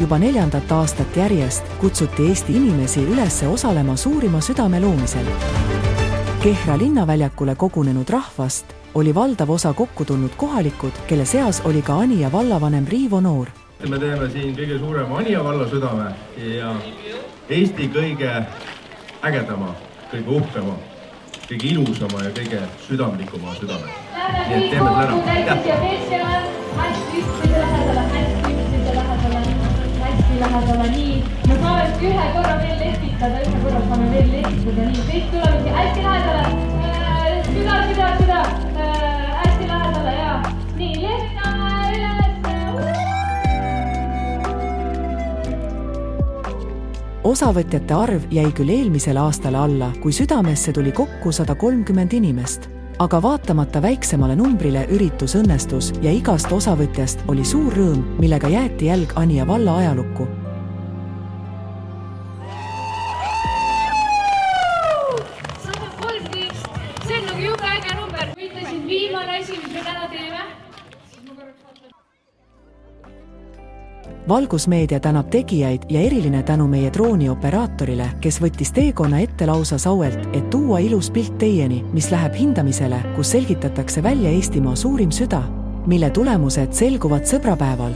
Juba 4. aastat järjest kutsuti Eesti inimesi ülesse osalema suurima südame loomisel. Kehra linnaväljakule kogunenud rahvast oli valdav osa kokku tulnud kohalikud, kelle seas oli ka Anija vallavanem Riivo Noor. Me teeme siin kõige suurema Anija valla südame ja Eesti kõige ägedama, kõige uhkema, kõige ilusama ja kõige südamlikuma südame. Nii et teeme selle ära. Hästi lähedale, nii. Me saame ühe korra veel letitada, nii. Kõik tulevad hästi lähedale. Süda. Hästi lähedale, jaa. Nii, lehitame üles. Osavõtjate arv jäi küll eelmisel aastal alla, kui südamesse tuli kokku 130 inimest. Aga vaatamata väiksemale numbrile üritus õnnestus ja igast osavõtjast oli suur rõõm, millega jäeti jälg Anija valla ajalukku. 113, see on nagu jube äge number. Võitlesin viimane asi, mis me täna teeme. Valgusmeedia tänab tegijaid ja eriline tänu meie droonioperaatorile, kes võttis teekonna ette lausa sauelt, et tuua ilus pilt teieni, mis läheb hindamisele, kus selgitatakse välja Eestimaa suurim süda, mille tulemused selguvad sõbrapäeval.